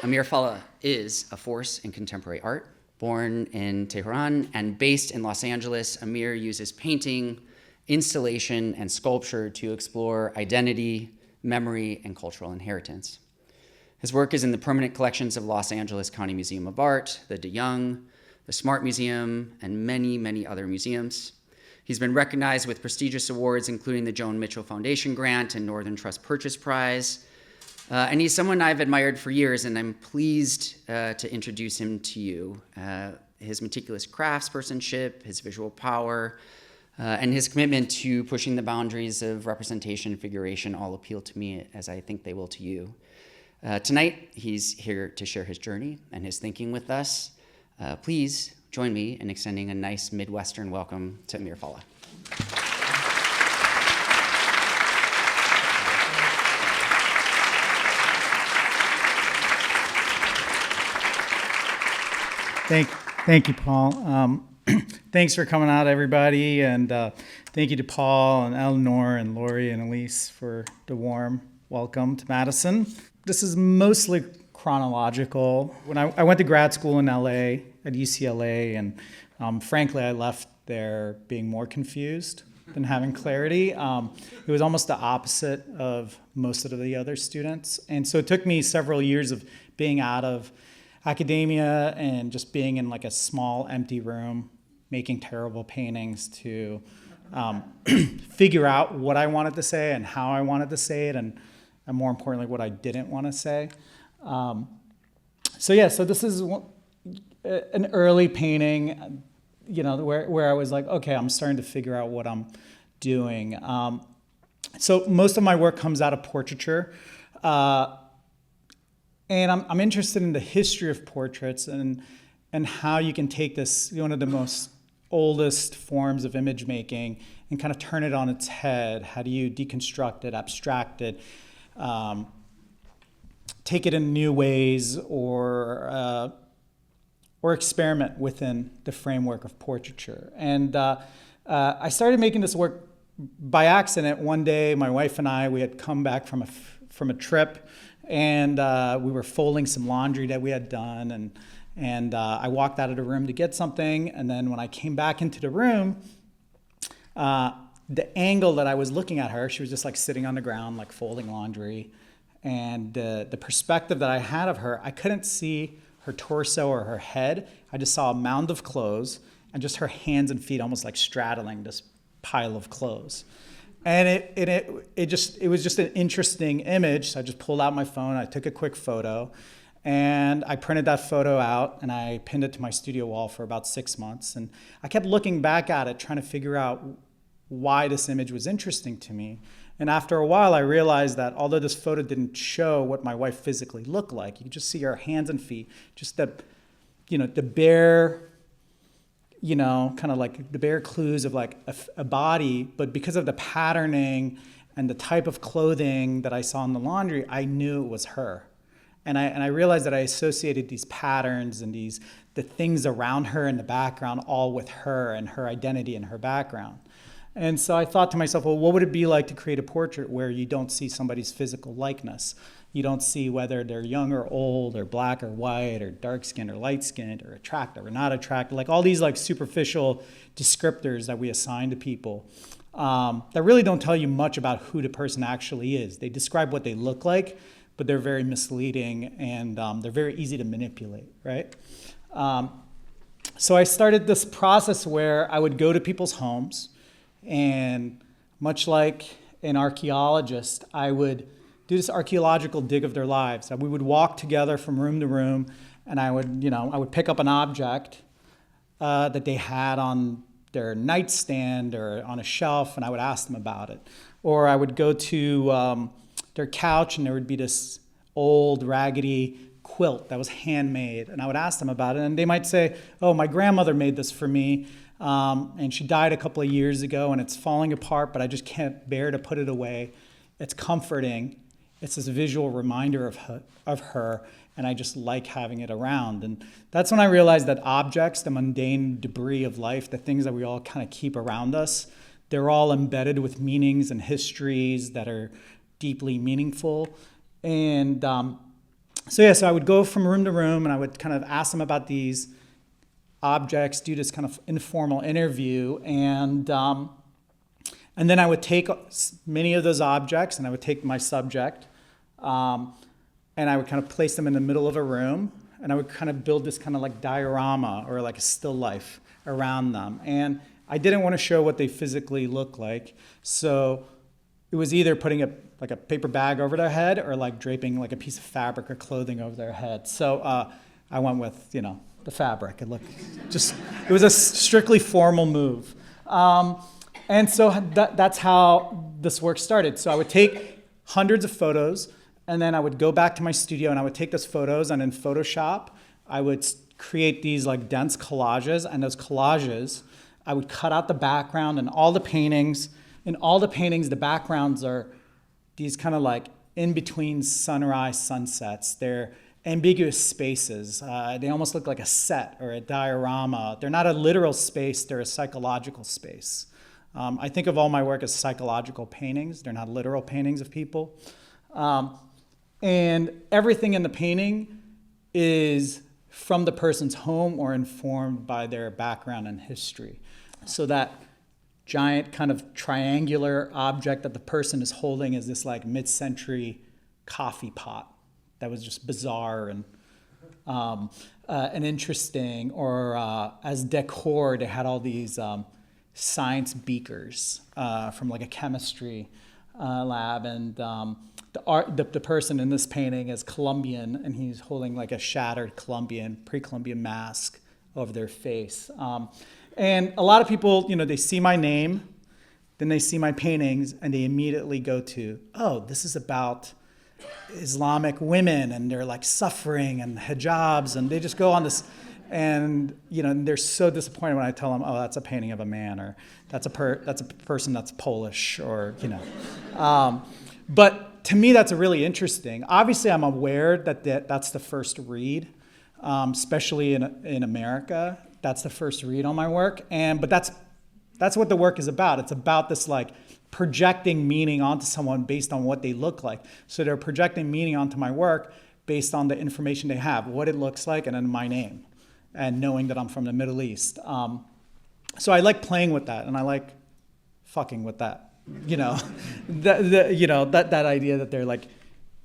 Amir Fallah is a force in contemporary art. Born in Tehran and based in Los Angeles, Amir uses painting, installation, and sculpture to explore identity, memory, and cultural inheritance. His work is in the permanent collections of Los Angeles County Museum of Art, the De Young, the Smart Museum, and many, many other museums. He's been recognized with prestigious awards, including the Joan Mitchell Foundation Grant and Northern Trust Purchase Prize. And he's someone I've admired for years, and I'm pleased to introduce him to you. His meticulous craftspersonship, his visual power, and his commitment to pushing the boundaries of representation and figuration all appeal to me, as I think they will to you. Tonight, he's here to share his journey and his thinking with us. Please join me in extending a nice Midwestern welcome to Amir Fallah. Thank you, Paul. Thanks for coming out, everybody, and thank you to Paul and Eleanor and Lori and Elise for the warm welcome to Madison. This is mostly chronological. When I went to grad school in LA at UCLA, and frankly, I left there being more confused than having clarity. It was almost the opposite of most of the other students, and so it took me several years of being out of academia and just being in like a small empty room making terrible paintings to figure out what I wanted to say and how I wanted to say it, and more importantly what I didn't want to say. So this is an early painting, where I was like, okay, I'm starting to figure out what I'm doing. So most of my work comes out of portraiture. And I'm interested in the history of portraits and how you can take this, one of the most oldest forms of image making, and kind of turn it on its head. How do you deconstruct it, abstract it, take it in new ways, or experiment within the framework of portraiture? And I started making this work by accident. One day, my wife and we had come back from a trip. And we were folding some laundry that we had done, and I walked out of the room to get something, and then when I came back into the room, the angle that I was looking at her, she was just like sitting on the ground, like folding laundry, and the perspective that I had of her, I couldn't see her torso or her head. I just saw a mound of clothes and just her hands and feet almost like straddling this pile of clothes. And it was just an interesting image. So I just pulled out my phone, I took a quick photo, and I printed that photo out, and I pinned it to my studio wall for about 6 months. And I kept looking back at it, trying to figure out why this image was interesting to me. And after a while, I realized that although this photo didn't show what my wife physically looked like, you could just see her hands and feet, just the bare, kind of like the bare clues of like a body, but because of the patterning and the type of clothing that I saw in the laundry, I knew it was her. And I realized that I associated these patterns and the things around her in the background all with her and her identity and her background. And so I thought to myself, well, what would it be like to create a portrait where you don't see somebody's physical likeness? You don't see whether they're young or old, or black or white, or dark-skinned or light-skinned, or attractive or not attractive, like all these like superficial descriptors that we assign to people that really don't tell you much about who the person actually is. They describe what they look like, but they're very misleading, and they're very easy to manipulate, right? So I started this process where I would go to people's homes, and much like an archaeologist, I would do this archaeological dig of their lives. We would walk together from room to room, and I would pick up an object that they had on their nightstand or on a shelf, and I would ask them about it. Or I would go to their couch, and there would be this old, raggedy quilt that was handmade, and I would ask them about it, and they might say, oh, my grandmother made this for me, and she died a couple of years ago, and it's falling apart, but I just can't bear to put it away. It's comforting. It's this visual reminder of her, and I just like having it around. And that's when I realized that objects, the mundane debris of life, the things that we all kind of keep around us, they're all embedded with meanings and histories that are deeply meaningful. And So I would go from room to room and I would kind of ask them about these objects, do this kind of informal interview, and then I would take many of those objects and I would take my subject, and I would kind of place them in the middle of a room, and I would kind of build this kind of like diorama or like a still life around them. And I didn't want to show what they physically look like, so it was either putting like a paper bag over their head or like draping like a piece of fabric or clothing over their head. So I went with, the fabric. It was a strictly formal move. And so that's how this work started. So I would take hundreds of photos, and then I would go back to my studio and I would take those photos, and in Photoshop, I would create these like dense collages, and those collages, I would cut out the background and all the paintings. In all the paintings, the backgrounds are these kind of like in-between sunrise, sunsets. They're ambiguous spaces. They almost look like a set or a diorama. They're not a literal space, they're a psychological space. I think of all my work as psychological paintings. They're not literal paintings of people. And everything in the painting is from the person's home or informed by their background and history. So that giant kind of triangular object that the person is holding is this like mid-century coffee pot that was just bizarre and interesting. Or as decor, they had all these science beakers from like a chemistry lab, and the person in this painting is Colombian, and he's holding like a shattered pre-Columbian mask over their face. And a lot of people, they see my name, then they see my paintings, and they immediately go to, oh, this is about Islamic women, and they're like suffering, and hijabs, and they just go on this, and they're so disappointed when I tell them, oh, that's a painting of a man, or that's a person that's Polish, or But to me, that's really interesting. Obviously, I'm aware that that's the first read, especially in America. That's the first read on my work, but that's what the work is about. It's about this like projecting meaning onto someone based on what they look like. So they're projecting meaning onto my work based on the information they have, what it looks like, and then my name, and knowing that I'm from the Middle East. So I like playing with that, and I like fucking with that. That idea that they're like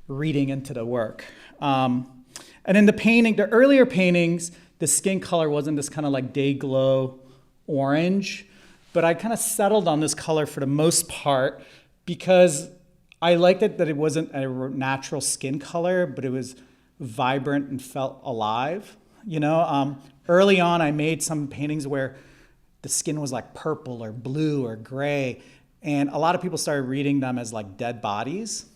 reading into the work. And in the earlier paintings, the skin color wasn't this kind of like day glow orange, but I kind of settled on this color for the most part because I liked it that it wasn't a natural skin color, but it was vibrant and felt alive. Early on, I made some paintings where the skin was like purple or blue or gray, and a lot of people started reading them as like dead bodies,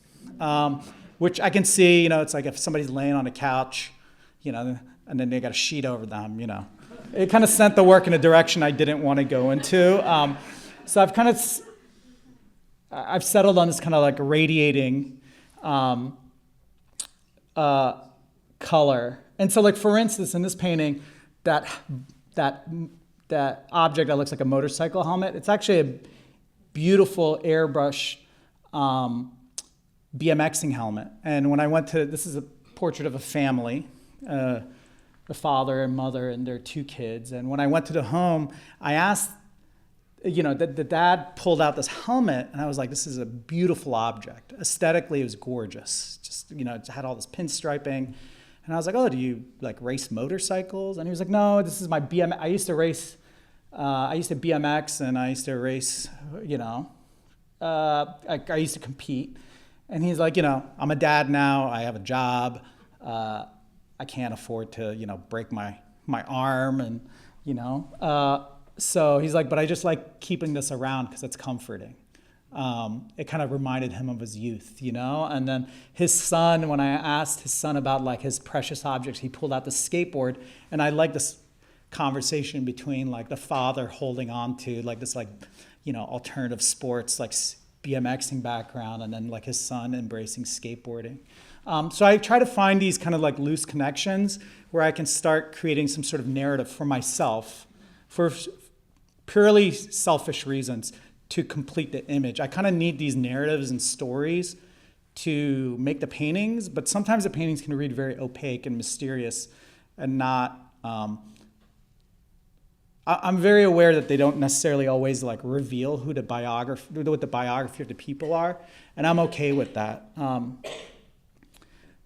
which I can see. It's like if somebody's laying on a couch, and then they got a sheet over them, It kind of sent the work in a direction I didn't want to go into. So I've settled on this kind of like radiating color. And so like, for instance, in this painting, that object that looks like a motorcycle helmet, it's actually a beautiful airbrush BMXing helmet. And when I this is a portrait of a family, the father and mother and their two kids. And when I went to the home, I asked, the dad pulled out this helmet, and I was like, this is a beautiful object. Aesthetically, it was gorgeous. Just, it had all this pinstriping. And I was like, oh, do you like race motorcycles? And he was like, no, this is my BMX. I used to race, I used to BMX, and I used to race, I used to compete. And he's like, I'm a dad now. I have a job. I can't afford to, break my arm, and, so he's like, but I just like keeping this around because it's comforting. It kind of reminded him of his youth, and then his son, when I asked his son about like his precious objects, he pulled out the skateboard, and I like this conversation between like the father holding on to like this like, alternative sports, like BMXing background, and then like his son embracing skateboarding. So I try to find these kind of like loose connections where I can start creating some sort of narrative for myself for purely selfish reasons to complete the image. I kind of need these narratives and stories to make the paintings, but sometimes the paintings can read very opaque and mysterious and not, I'm very aware that they don't necessarily always like reveal what the biography of the people are, and I'm okay with that.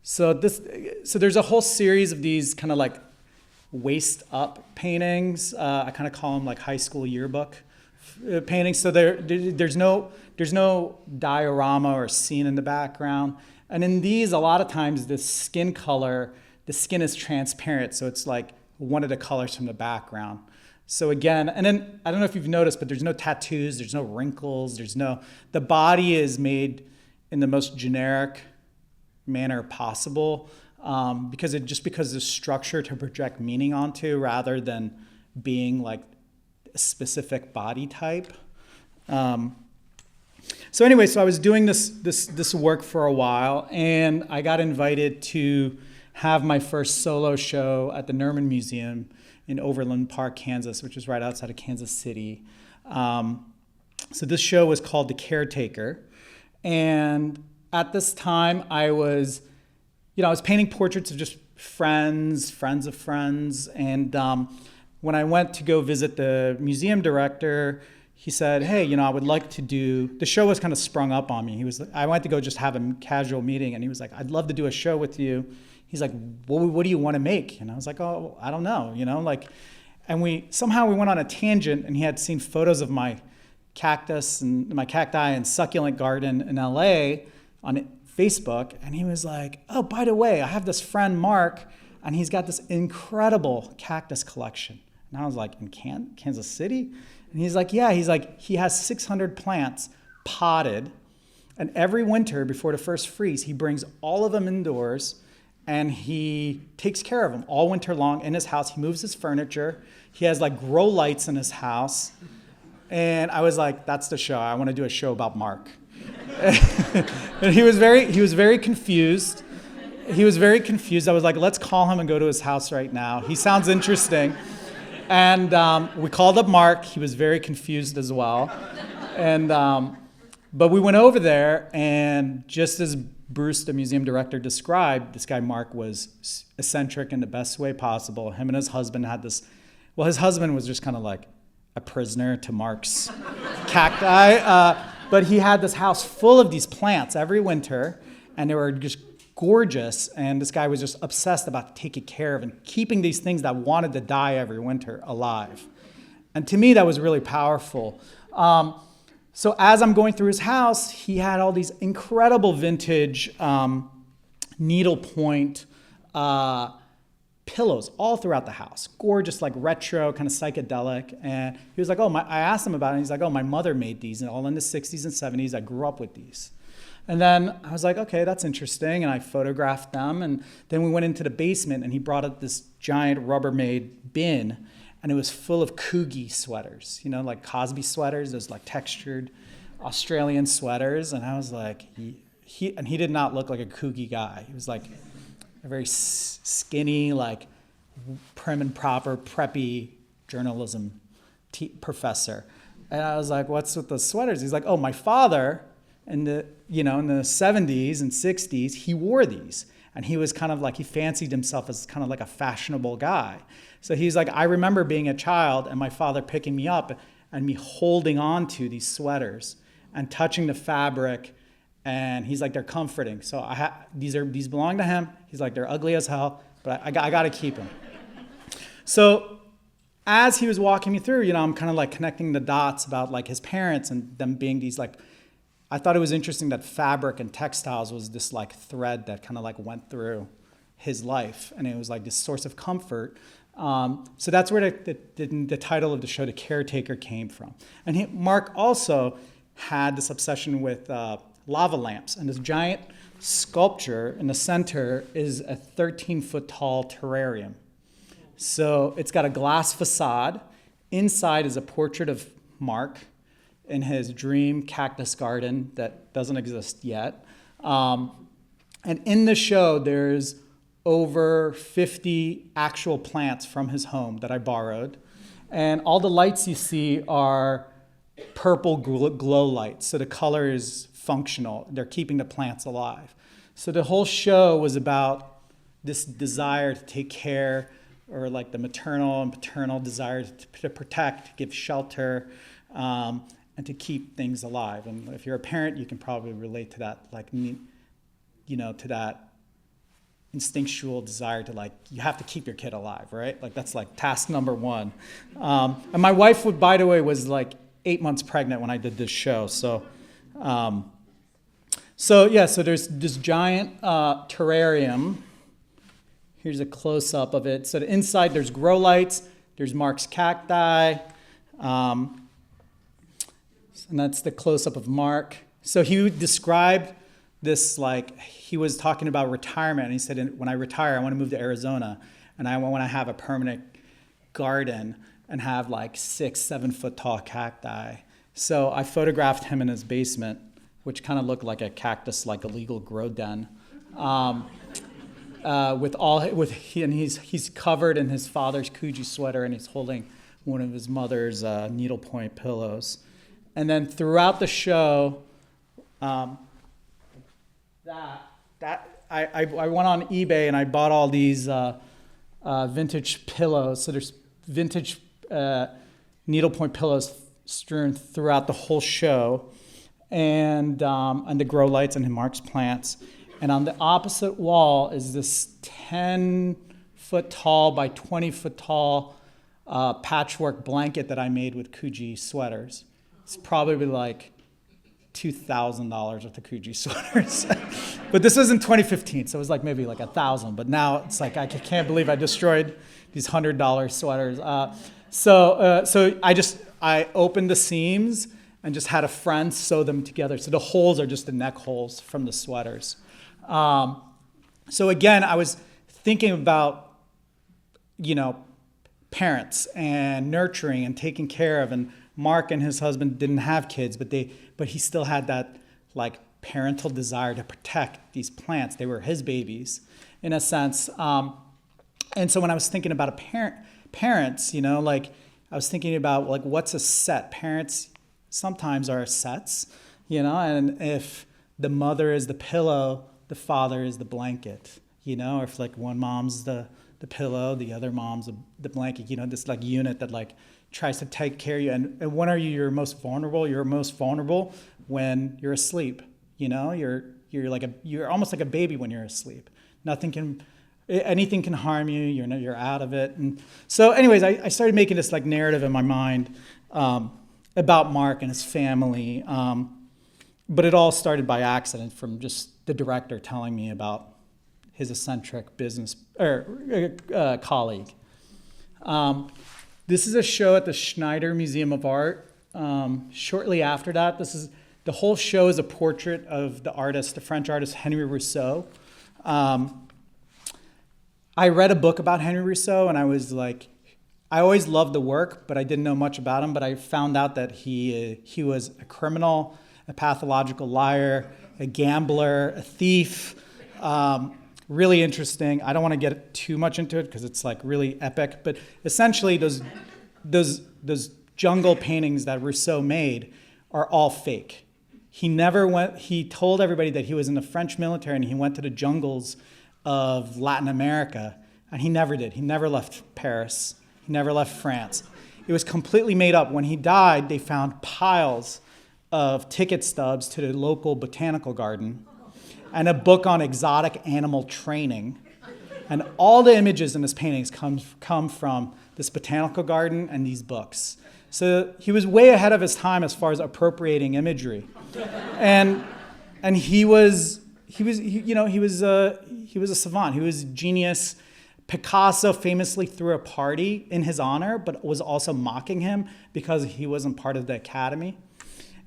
So there's a whole series of these kind of like waist up paintings. I kind of call them like high school yearbook paintings. So there's no diorama or scene in the background. And in these, a lot of times the skin is transparent. So it's like one of the colors from the background. So again, and then I don't know if you've noticed, but there's no tattoos, there's no wrinkles, the body is made in the most generic manner possible, because the structure to project meaning onto rather than being like a specific body type. So anyway, so I was doing this work for a while, and I got invited to have my first solo show at the Nerman Museum in Overland Park, Kansas, which is right outside of Kansas City. So this show was called The Caretaker. And at this time, I was painting portraits of just friends of friends. And when I went to go visit the museum director, he said, hey, I would like to do, the show was kind of sprung up on me. I went to go just have a casual meeting, and he was like, I'd love to do a show with you. He's like, what do you want to make? And I was like, oh, I don't know, and we went on a tangent, and he had seen photos of my cactus and my cacti and succulent garden in LA on Facebook. And he was like, oh, by the way, I have this friend, Mark, and he's got this incredible cactus collection. And I was like, in Kansas City? And he's like, yeah, he has 600 plants potted. And every winter before the first freeze, he brings all of them indoors, and he takes care of them all winter long in his house. He moves his furniture. He has like grow lights in his house. And I was like, that's the show. I want to do a show about Mark. And he was very confused. He was very confused. I was like, let's call him and go to his house right now. He sounds interesting. And we called up Mark. He was very confused as well. And but we went over there, and just as Bruce, the museum director, described, this guy Mark was eccentric in the best way possible. Him and his husband had this, his husband was just kind of like a prisoner to Mark's cacti, but he had this house full of these plants every winter, and they were just gorgeous, and this guy was just obsessed about taking care of and keeping these things that wanted to die every winter alive. And to me, that was really powerful. So as I'm going through his house, he had all these incredible vintage needlepoint pillows all throughout the house. Gorgeous, like retro, kind of psychedelic. And he was like, I asked him about it, and he's like, my mother made these, and all in the 60s and 70s. I grew up with these. And then I was like, okay, that's interesting. And I photographed them. And then we went into the basement, and he brought up this giant Rubbermaid bin, and it was full of Coogie sweaters, like Cosby sweaters, those like textured Australian sweaters. And I was like, he did not look like a Coogie guy. He was like a very skinny, like prim and proper, preppy journalism professor. And I was like, what's with the sweaters? He's like, my father in the 70s and 60s, he wore these. And he was kind of like, he fancied himself as kind of like a fashionable guy. So he's like, I remember being a child and my father picking me up and me holding on to these sweaters and touching the fabric. And he's like, they're comforting. So these belong to him. He's like, they're ugly as hell, but I got to keep them. So as he was walking me through, I'm kind of like connecting the dots about like his parents and them being these like, I thought it was interesting that fabric and textiles was this like thread that kind of like went through his life, and it was like this source of comfort. So that's where the title of the show, The Caretaker, came from. And Mark also had this obsession with lava lamps, and this giant sculpture in the center is a 13-foot tall terrarium. So it's got a glass facade. Inside is a portrait of Mark in his dream cactus garden that doesn't exist yet. And in the show, there's over 50 actual plants from his home that I borrowed. And all the lights you see are purple glow lights. So the color is functional. They're keeping the plants alive. So the whole show was about this desire to take care, or like the maternal and paternal desire to protect, to give shelter, and to keep things alive. And if you're a parent, you can probably relate to that, like, to that instinctual desire to, like, you have to keep your kid alive, right? Like, that's like task number one. And my wife, by the way, was like 8 months pregnant when I did this show. So there's this giant terrarium. Here's a close-up of it. So the inside, there's grow lights, there's Mark's cacti, and that's the close-up of Mark. So he described this, like, he was talking about retirement, and he said, when I retire, I want to move to Arizona, and I want to have a permanent garden and have like 6-7 foot tall cacti. So I photographed him in his basement, which kind of looked like a cactus, like illegal grow den. He's covered in his father's Kuji sweater, and he's holding one of his mother's needlepoint pillows. And then throughout the show, I went on eBay and I bought all these vintage pillows. So there's vintage needlepoint pillows strewn throughout the whole show, and the grow lights and Mark's plants. And on the opposite wall is this 10-foot tall by 20-foot tall patchwork blanket that I made with Kuji sweaters. It's probably like $2,000 worth of Kuji sweaters. But this was in 2015, so it was like maybe like $1,000. But now it's like, I can't believe I destroyed these $100 sweaters. So I opened the seams and just had a friend sew them together. So the holes are just the neck holes from the sweaters. So again, I was thinking about, parents and nurturing and taking care of, and Mark and his husband didn't have kids, but he still had that, like, parental desire to protect these plants. They were his babies, in a sense. And so when I was thinking about parents, I was thinking about, like, what's a set? Parents sometimes are sets, and if the mother is the pillow, the father is the blanket, or if, like, one mom's the pillow, the other mom's the blanket, this, like, unit that, like, tries to take care of you. And when are you most vulnerable? You're most vulnerable when you're asleep. You're almost like a baby when you're asleep. Anything can harm you. You're out of it. And so, anyways, I started making this, like, narrative in my mind about Mark and his family. But it all started by accident, from just the director telling me about his eccentric business colleague. This is a show at the Schneider Museum of Art. Shortly after that, the whole show is a portrait of the French artist Henri Rousseau. I read a book about Henri Rousseau, and I was like, I always loved the work, but I didn't know much about him. But I found out that he was a criminal, a pathological liar, a gambler, a thief. Really interesting. I don't want to get too much into it because it's, like, really epic. But essentially, those jungle paintings that Rousseau made are all fake. He told everybody that he was in the French military and he went to the jungles of Latin America, and he never did. He never left Paris. He never left France. It was completely made up. When he died, they found piles of ticket stubs to the local botanical garden and a book on exotic animal training. And all the images in his paintings come from this botanical garden and these books. So he was way ahead of his time as far as appropriating imagery. And he was a savant. He was a genius. Picasso famously threw a party in his honor, but was also mocking him because he wasn't part of the Academy.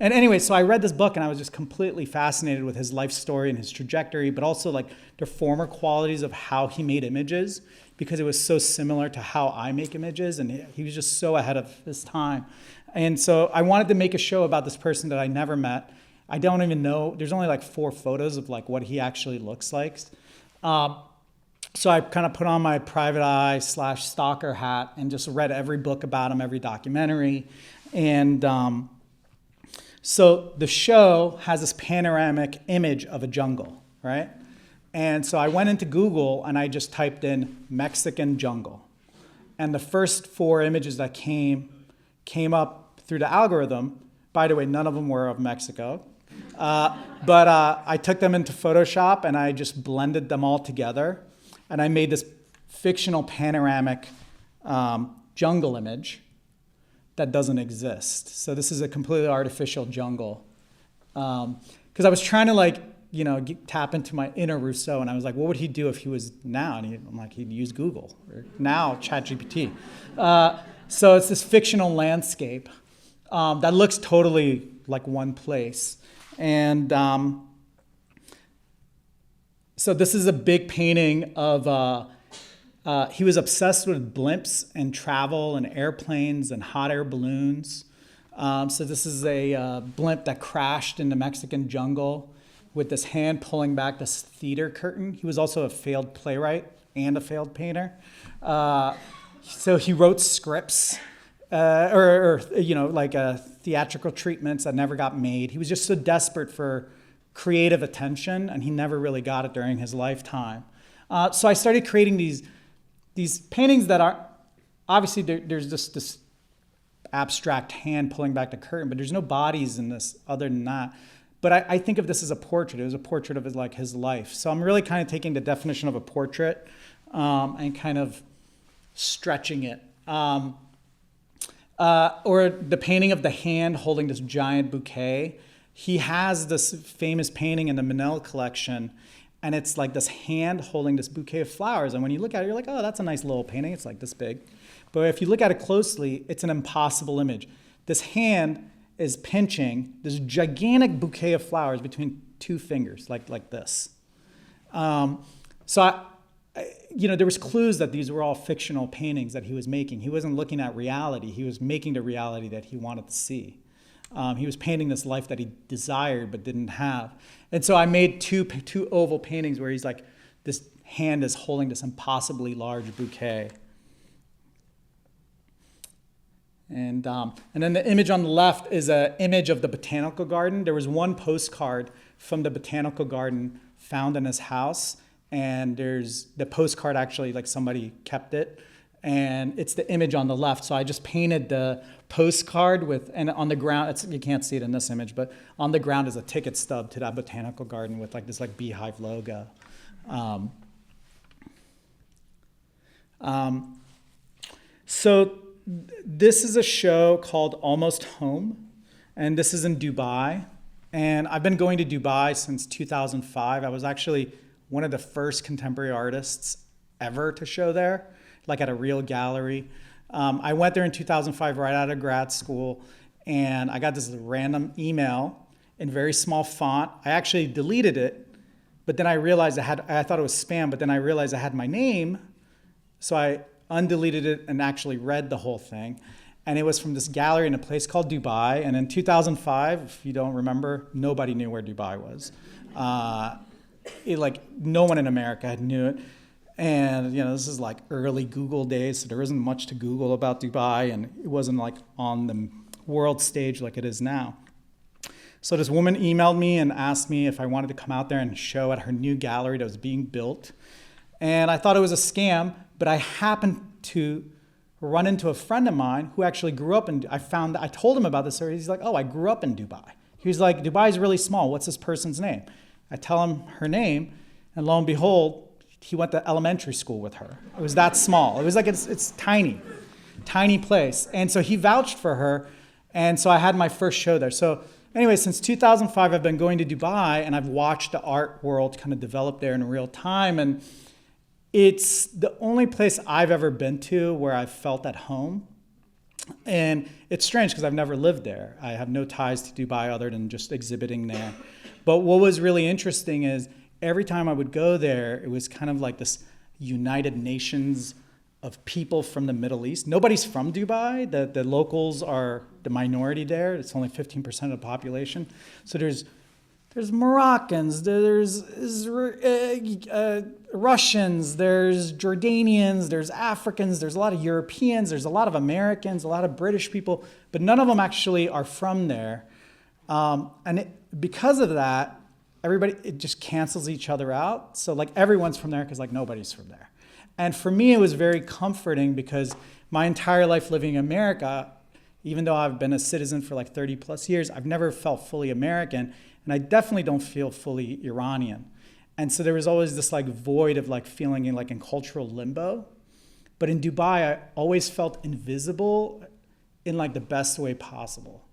And anyway, so I read this book and I was just completely fascinated with his life story and his trajectory, but also, like, the former qualities of how he made images, because it was so similar to how I make images, and he was just so ahead of his time. And so I wanted to make a show about this person that I never met. I don't even know, there's only like 4 photos of, like, what he actually looks like. So I kind of put on my private eye / stalker hat and just read every book about him, every documentary. And So the show has this panoramic image of a jungle, right? And so I went into Google and I just typed in Mexican jungle. And the first 4 images that came up through the algorithm. By the way, none of them were of Mexico. But I took them into Photoshop and I just blended them all together. And I made this fictional panoramic jungle image that doesn't exist. So this is a completely artificial jungle. Because I was trying to tap into my inner Rousseau, and I was like, what would he do if he was now? And I'm like, he'd use Google, or now ChatGPT. So it's this fictional landscape that looks totally like one place. And so this is a big painting of, he was obsessed with blimps and travel and airplanes and hot air balloons. So this is a blimp that crashed in the Mexican jungle with this hand pulling back this theater curtain. He was also a failed playwright and a failed painter. So he wrote scripts theatrical treatments that never got made. He was just so desperate for creative attention, and he never really got it during his lifetime. So I started creating these paintings that are, obviously there's just this abstract hand pulling back the curtain, but there's no bodies in this other than that. But I think of this as a portrait. It was a portrait of his life. So I'm really kind of taking the definition of a portrait and kind of stretching it. Or the painting of the hand holding this giant bouquet. He has this famous painting in the Manel collection, and it's like this hand holding this bouquet of flowers. And when you look at it, you're like, oh, that's a nice little painting. It's like this big. But if you look at it closely, it's an impossible image. This hand is pinching this gigantic bouquet of flowers between 2 fingers, like this. So there was clues that these were all fictional paintings that he was making. He wasn't looking at reality. He was making the reality that he wanted to see. He was painting this life that he desired but didn't have. And so I made two oval paintings where he's like, this hand is holding this impossibly large bouquet. And then the image on the left is an image of the botanical garden. There was one postcard from the botanical garden found in his house. And there's the postcard, actually, like somebody kept it. And it's the image on the left. So I just painted the postcard and on the ground, you can't see it in this image, but on the ground is a ticket stub to that botanical garden with this beehive logo. So this is a show called Almost Home, and this is in Dubai. And I've been going to Dubai since 2005. I was actually one of the first contemporary artists ever to show there, like at a real gallery. I went there in 2005 right out of grad school, and I got this random email in very small font. I actually deleted it, but then I realized I thought it was spam, but then I realized I had my name, so I undeleted it and actually read the whole thing. And it was from this gallery in a place called Dubai. And in 2005, if you don't remember, nobody knew where Dubai was. No one in America knew it. And this is like early Google days, so there isn't much to Google about Dubai, and it wasn't like on the world stage like it is now. So this woman emailed me and asked me if I wanted to come out there and show at her new gallery that was being built. And I thought it was a scam, but I happened to run into a friend of mine who actually grew up in, I told him about this, he's like, oh, I grew up in Dubai. He was like, Dubai's really small, what's this person's name? I tell him her name, and lo and behold, he went to elementary school with her. It was that small. It was like, it's tiny place. And so he vouched for her, and so I had my first show there. So anyway, since 2005, I've been going to Dubai, and I've watched the art world kind of develop there in real time, and it's the only place I've ever been to where I've felt at home. And it's strange because I've never lived there. I have no ties to Dubai other than just exhibiting there. But what was really interesting is every time I would go there, it was kind of like this United Nations of people from the Middle East. Nobody's from Dubai. The locals are the minority there. It's only 15% of the population. So there's Moroccans, there's Russians, there's Jordanians, there's Africans, there's a lot of Europeans, there's a lot of Americans, a lot of British people, but none of them actually are from there. Because of that, it just cancels each other out. So like everyone's from there because like nobody's from there. And for me, it was very comforting because my entire life living in America, even though I've been a citizen for like 30 plus years, I've never felt fully American. And I definitely don't feel fully Iranian. And so there was always this like void of like feeling in cultural limbo. But in Dubai, I always felt invisible in like the best way possible.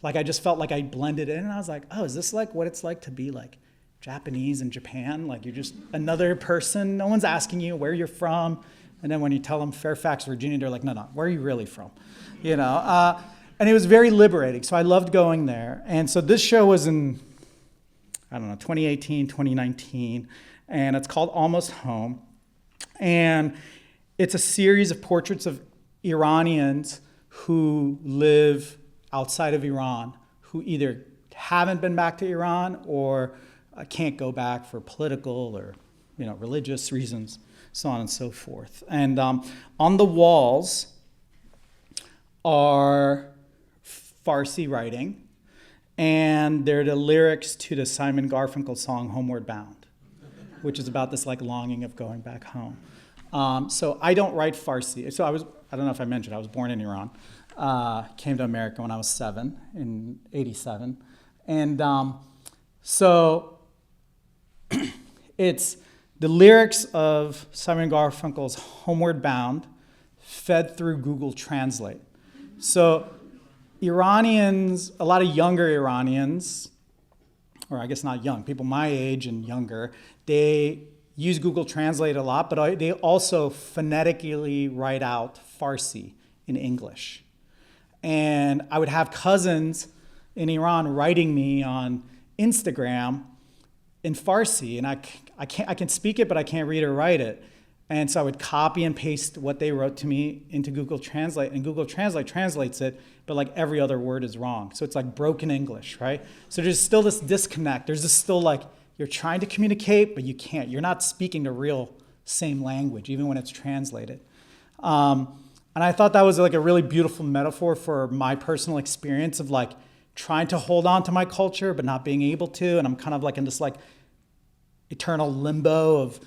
Like I just felt like I blended in and I was like, oh, is this like what it's like to be like Japanese in Japan? Like you're just another person. No one's asking you where you're from. And then when you tell them Fairfax, Virginia, they're like, no, where are you really from? You know, and it was very liberating. So I loved going there. And so this show was in, 2018, 2019, and it's called Almost Home. And it's a series of portraits of Iranians who live outside of Iran, who either haven't been back to Iran or can't go back for political or religious reasons, so on and so forth. And on the walls are Farsi writing, and they're the lyrics to the Simon Garfunkel song Homeward Bound, which is about this like longing of going back home. So I don't write Farsi. So I don't know if I mentioned, I was born in Iran. Came to America when I was 7 in 87. And so it's the lyrics of Simon Garfunkel's Homeward Bound fed through Google Translate. So Iranians, a lot of younger Iranians, or I guess not young, people my age and younger, they use Google Translate a lot, but they also phonetically write out Farsi in English. And I would have cousins in Iran writing me on Instagram in Farsi, and I can speak it, but I can't read or write it. And so I would copy and paste what they wrote to me into Google Translate, and Google Translate translates it, but like every other word is wrong. So it's like broken English, right? So there's still this disconnect. There's this still like, you're trying to communicate, but you can't. You're not speaking the real same language, even when it's translated. And I thought that was like a really beautiful metaphor for my personal experience of like trying to hold on to my culture, but not being able to. And I'm kind of like in this like eternal limbo of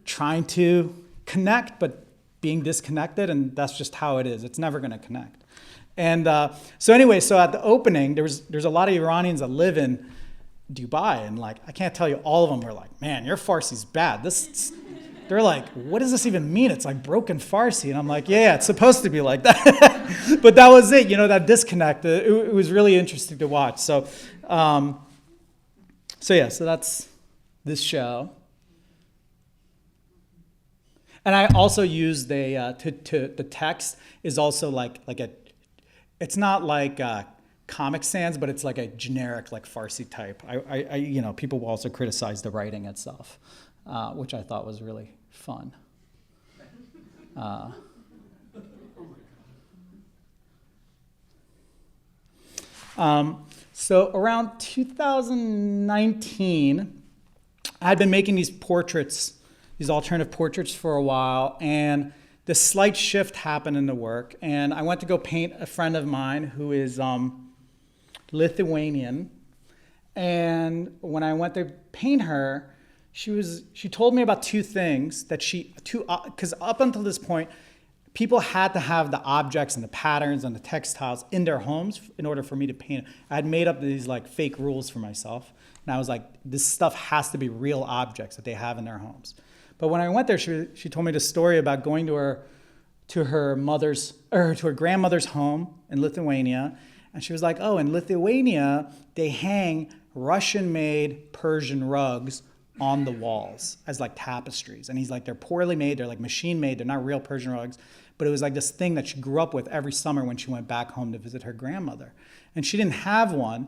trying to connect, but being disconnected. And that's just how it is. It's never going to connect. And so anyway, so at the opening, there's a lot of Iranians that live in Dubai, and like I can't tell you, all of them were like, man, your Farsi's bad. They're like, what does this even mean? It's like broken Farsi. And I'm like, yeah, it's supposed to be like that. But that was it, that disconnect. It was really interesting to watch. So so that's this show. And I also use the text is also like it's not like Comic Sans, but it's like a generic like Farsi type. I people will also criticize the writing itself, which I thought was really fun. So around 2019, I had been making these portraits, these alternative portraits for a while, and this slight shift happened in the work, and I went to go paint a friend of mine who is Lithuanian, and when I went to paint her, she told me about two things that because up until this point, people had to have the objects and the patterns and the textiles in their homes in order for me to paint. I had made up these like fake rules for myself, and I was like, this stuff has to be real objects that they have in their homes. But when I went there, she told me the story about going to her grandmother's home in Lithuania. And she was like, oh, in Lithuania, they hang Russian-made Persian rugs on the walls as like tapestries. And he's like, they're poorly made, they're like machine-made, they're not real Persian rugs. But it was like this thing that she grew up with every summer when she went back home to visit her grandmother. And she didn't have one,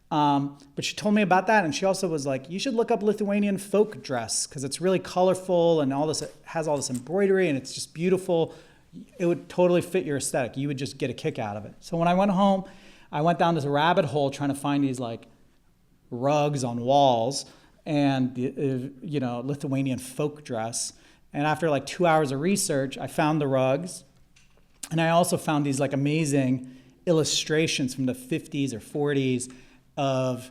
but she told me about that. And she also was like, you should look up Lithuanian folk dress because it's really colorful and it has all this embroidery and it's just beautiful. It would totally fit your aesthetic. You would just get a kick out of it. So when I went home, I went down this rabbit hole trying to find these like rugs on walls and Lithuanian folk dress. And after like 2 hours of research, I found the rugs, and I also found these like amazing illustrations from the 50s or 40s of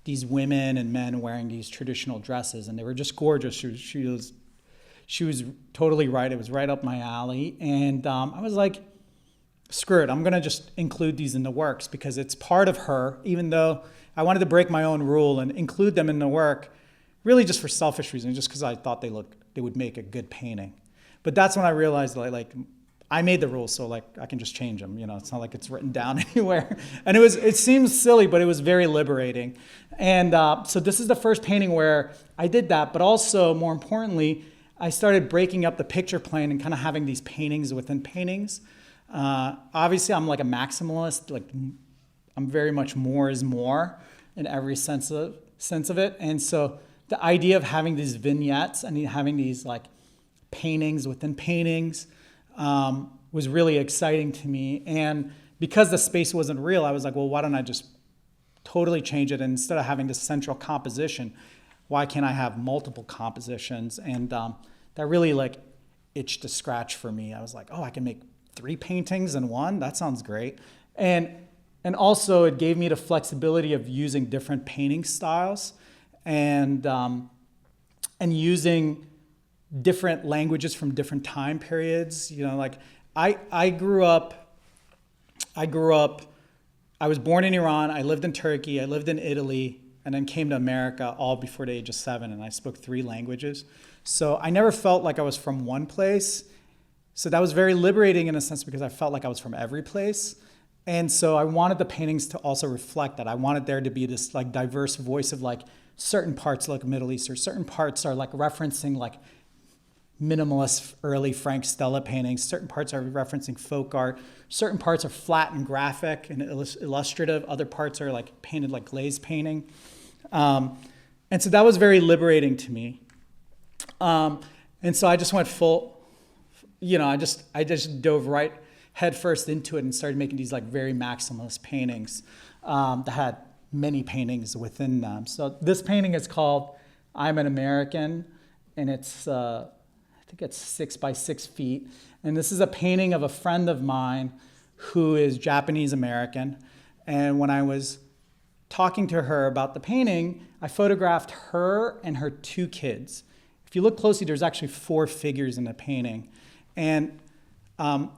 these women and men wearing these traditional dresses, and they were just gorgeous. She was totally right. It was right up my alley. And I was like, screw it. I'm going to just include these in the works because it's part of her, even though I wanted to break my own rule and include them in the work, really just for selfish reasons, just because I thought they would make a good painting. But that's when I realized like I made the rules, so like I can just change them. It's not like it's written down anywhere. And it seems silly, but it was very liberating. And so this is the first painting where I did that, but also more importantly, I started breaking up the picture plane and kind of having these paintings within paintings. Obviously, I'm like a maximalist. Like I'm very much more is more in every sense of it. And so the idea of having these vignettes and having these like paintings within paintings was really exciting to me. And because the space wasn't real, I was like, well, why don't I just totally change it? And instead of having this central composition, why can't I have multiple compositions? And that really like itched a scratch for me. I was like, oh, I can make 3 paintings in one? That sounds great. And also it gave me the flexibility of using different painting styles and using different languages from different time periods. Like I was born in Iran, I lived in Turkey, I lived in Italy, and then came to America all before the age of 7, and I spoke 3 languages. So I never felt like I was from one place. So that was very liberating in a sense because I felt like I was from every place. And so I wanted the paintings to also reflect that. I wanted there to be this like diverse voice of like certain parts like Middle East, or certain parts are like referencing like minimalist early Frank Stella paintings. Certain parts are referencing folk art. Certain parts are flat and graphic and illustrative. Other parts are like painted like glaze painting. And so that was very liberating to me. And so I just went full, I just dove right headfirst into it and started making these like very maximalist paintings that had many paintings within them. So this painting is called I'm an American, and it's, I think it's 6 by 6 feet. And this is a painting of a friend of mine who is Japanese American. And when I was talking to her about the painting, I photographed her and her 2 kids. If you look closely, there's actually 4 figures in the painting. And a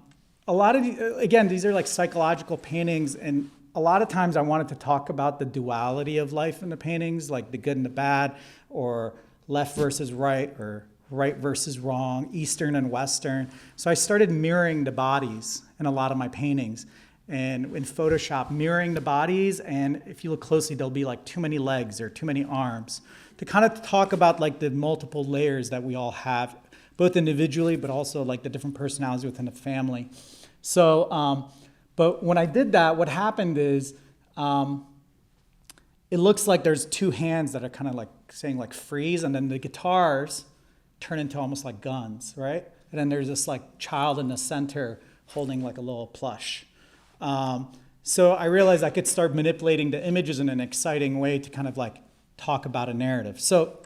lot of, again, these are like psychological paintings, and a lot of times I wanted to talk about the duality of life in the paintings, like the good and the bad, or left versus right, or right versus wrong, Eastern and Western. So I started mirroring the bodies in a lot of my paintings, and in Photoshop, mirroring the bodies, and if you look closely, there'll be like too many legs or too many arms, to kind of talk about like the multiple layers that we all have, both individually, but also like the different personalities within the family. So, but when I did that, what happened is, it looks like there's 2 hands that are kind of like saying like freeze, and then the guitars turn into almost like guns, right? And then there's this like child in the center holding like a little plush. So I realized I could start manipulating the images in an exciting way to kind of like talk about a narrative. So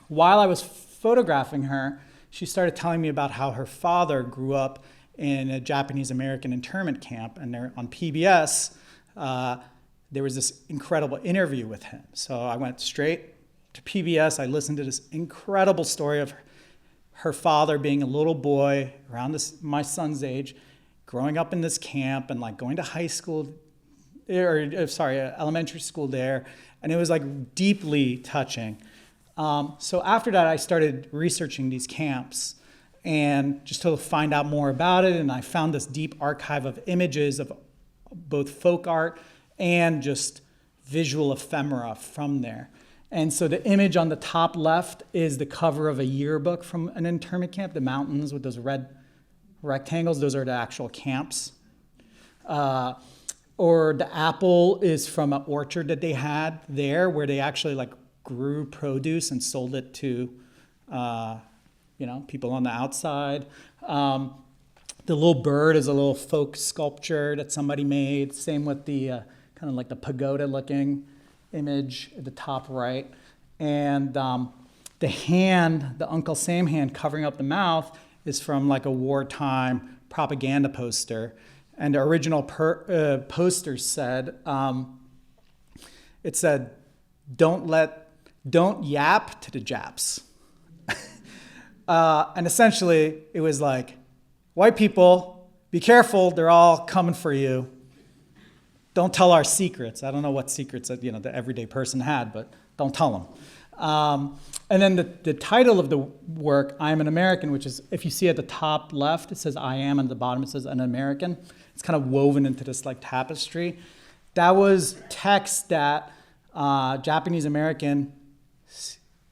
while I was photographing her, she started telling me about how her father grew up in a Japanese American internment camp, and there on PBS, there was this incredible interview with him. So I went straight to PBS. I listened to this incredible story of her father being a little boy around my son's age, growing up in this camp and like going to high school, elementary school there. And it was like deeply touching. So after that, I started researching these camps and just to find out more about it. And I found this deep archive of images of both folk art and just visual ephemera from there. And so the image on the top left is the cover of a yearbook from an internment camp, the mountains with those red rectangles, those are the actual camps. Or the apple is from an orchard that they had there where they actually like grew produce and sold it to people on the outside. The little bird is a little folk sculpture that somebody made. Same with the kind of like the pagoda looking image at the top right. And the hand, the Uncle Sam hand covering up the mouth is from like a wartime propaganda poster. And the original poster said, it said, don't yap to the Japs. And essentially, it was like, white people, be careful, they're all coming for you. Don't tell our secrets. I don't know what secrets that, the everyday person had, but don't tell them. And then the title of the work, I Am an American, which is, if you see at the top left, it says I am, and at the bottom it says an American. It's kind of woven into this like tapestry. That was text that Japanese American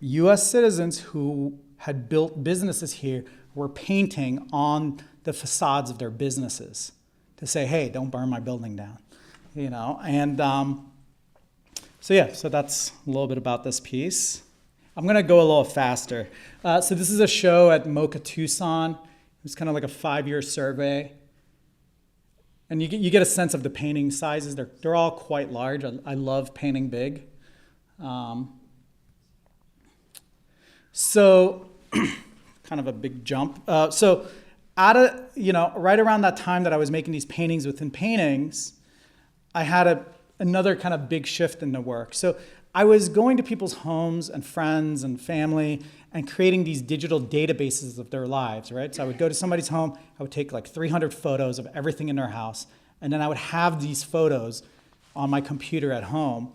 US citizens who had built businesses here were painting on the facades of their businesses to say, hey, don't burn my building down, and so that's a little bit about this piece. I'm gonna go a little faster. So this is a show at MMoCA Tucson. It was kind of like a 5-year survey. And you get a sense of the painting sizes. They're all quite large. I love painting big. So kind of a big jump. So out of, right around that time that I was making these paintings within paintings, I had another kind of big shift in the work. So I was going to people's homes and friends and family and creating these digital databases of their lives, right? So I would go to somebody's home, I would take like 300 photos of everything in their house, and then I would have these photos on my computer at home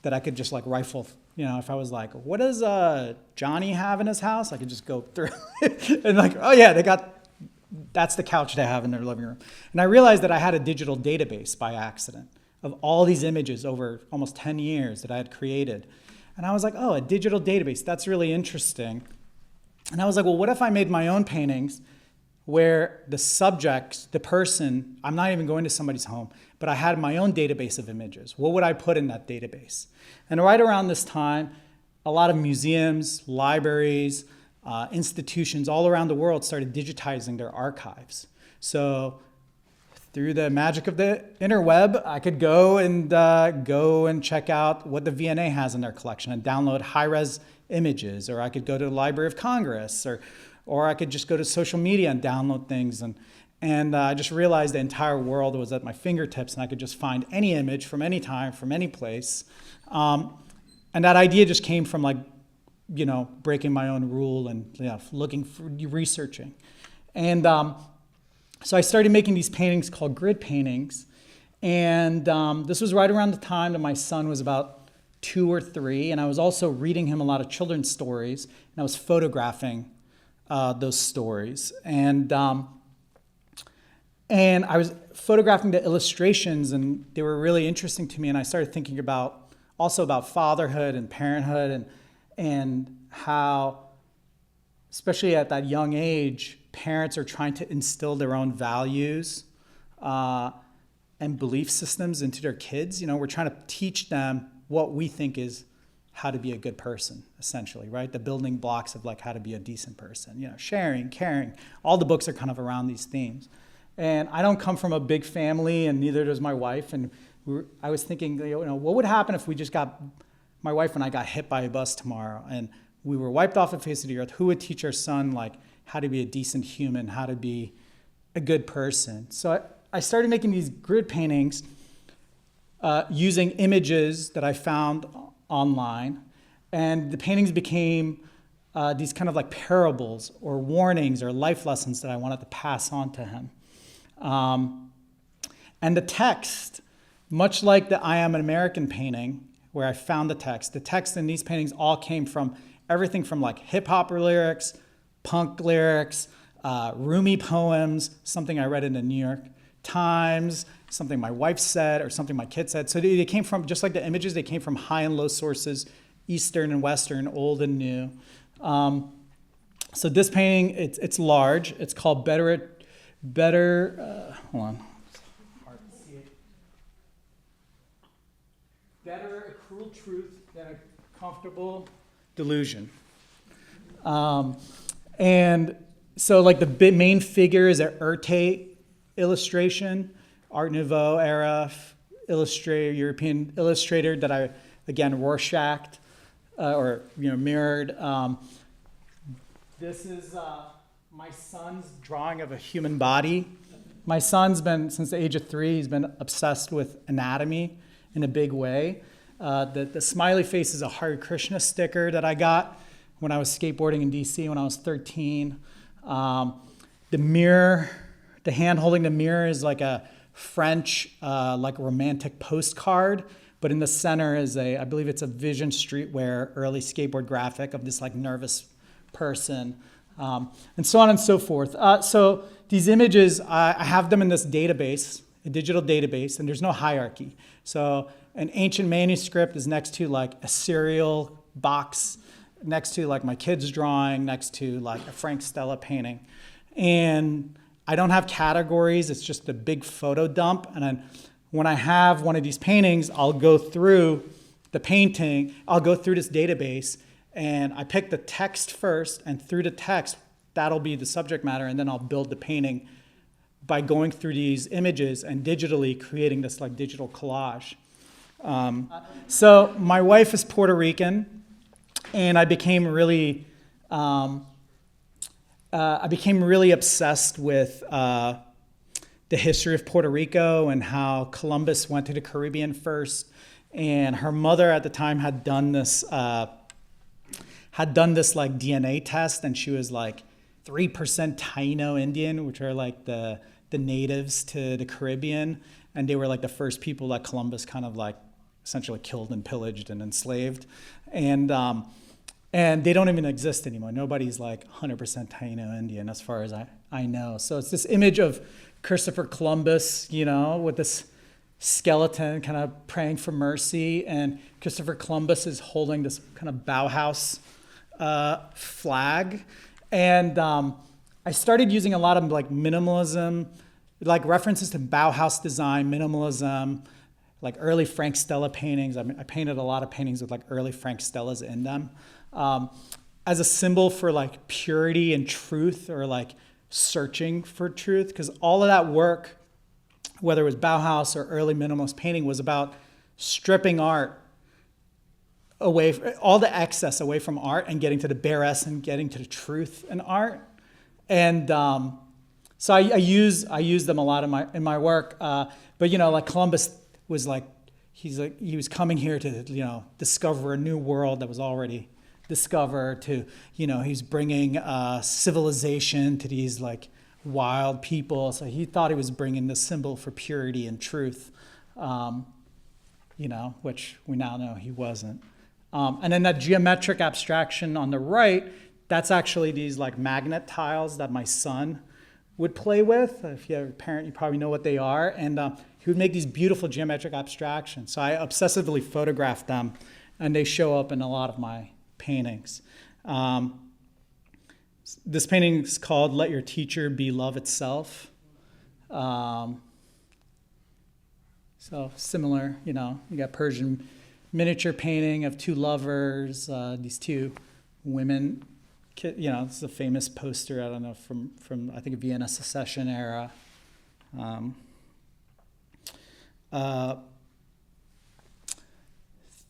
that I could just like rifle. If I was like, what does Johnny have in his house? I could just go through and like, oh yeah, that's the couch they have in their living room. And I realized that I had a digital database by accident of all these images over almost 10 years that I had created. And I was like, oh, a digital database, that's really interesting. And I was like, well, what if I made my own paintings where the subject, the person, I'm not even going to somebody's home, but I had my own database of images. What would I put in that database? And right around this time, a lot of museums, libraries, institutions all around the world started digitizing their archives. So through the magic of the interweb, I could go and check out what the V&A has in their collection and download high-res images, or I could go to the Library of Congress, or I could just go to social media and download things. And I just realized the entire world was at my fingertips, and I could just find any image from any time, from any place. And that idea just came from breaking my own rule and looking for researching. And so I started making these paintings called grid paintings. And this was right around the time that my son was about 2 or 3. And I was also reading him a lot of children's stories. And I was photographing those stories. And I was photographing the illustrations, and they were really interesting to me. And I started thinking about fatherhood and parenthood and how, especially at that young age, parents are trying to instill their own values and belief systems into their kids. We're trying to teach them what we think is how to be a good person, essentially, right? The building blocks of how to be a decent person, sharing, caring. All the books are kind of around these themes. And I don't come from a big family, and neither does my wife. And I was thinking, what would happen if my wife and I got hit by a bus tomorrow and we were wiped off the face of the earth? Who would teach our son how to be a decent human, how to be a good person? So I started making these grid paintings using images that I found online, and the paintings became these kind of parables or warnings or life lessons that I wanted to pass on to him. And the text, much like the I Am an American painting, where I found the text in these paintings all came from everything from hip-hop lyrics, punk lyrics, Rumi poems, something I read in the New York Times, something my wife said, or something my kid said. So they came from, just like the images, they came from high and low sources, Eastern and Western, old and new. So this painting, it's large. It's called Better, hold on. Hard to see it. Better a cruel truth than a comfortable delusion. And so the main figure is an ornate illustration, Art Nouveau era European illustrator that I, again, Rorschached mirrored. This is my son's drawing of a human body. My son's been, since the age of 3, he's been obsessed with anatomy in a big way. The smiley face is a Hare Krishna sticker that I got when I was skateboarding in DC when I was 13. The mirror, the hand holding the mirror is like a French, like romantic postcard, but in the center is I believe it's a Vision Streetwear early skateboard graphic of this like nervous person, and so on and so forth. So these images, I have them in this database, a digital database, and there's no hierarchy. So an ancient manuscript is next to like a cereal box, next to like my kid's drawing, next to like a Frank Stella painting. And I don't have categories, it's just a big photo dump. And then when I have one of these paintings, I'll go through the painting, I'll go through this database, and I pick the text first, and through the text, that'll be the subject matter, and then I'll build the painting by going through these images and digitally creating this like digital collage. So my wife is Puerto Rican, and I became really obsessed with the history of Puerto Rico and how Columbus went to the Caribbean first. And her mother at the time had done this like DNA test, and she was like 3% Taino Indian, which are like the natives to the Caribbean, and they were like the first people that Columbus kind of like essentially killed and pillaged and enslaved, and they don't even exist anymore. Nobody's like 100% Taino Indian as far as I know. So it's this image of Christopher Columbus, you know, with this skeleton kind of praying for mercy, and Christopher Columbus is holding this kind of Bauhaus flag, and I started using a lot of like minimalism, like references to Bauhaus design, minimalism, like early Frank Stella paintings. I painted a lot of paintings with like early Frank Stellas in them, as a symbol for like purity and truth, or like searching for truth, because all of that work, whether it was Bauhaus or early minimalist painting, was about stripping art away, all the excess away from art, and getting to the bare essence, getting to the truth in art. And so I use them a lot in my work. But you know, like Columbus was like he was coming here to, you know, discover a new world that was already discovered. To, you know, he's bringing civilization to these like wild people. So he thought he was bringing the symbol for purity and truth, you know, which we now know he wasn't. And then that geometric abstraction on the right, that's actually these like magnet tiles that my son would play with. If you have a parent, you probably know what they are. And he would make these beautiful geometric abstractions. So I obsessively photographed them, and they show up in a lot of my paintings. This painting is called Let Your Teacher Be Love Itself. So similar, you know, you got Persian miniature painting of two lovers, these two women. You know, this is a famous poster, I don't know, from I think a Vienna Secession era.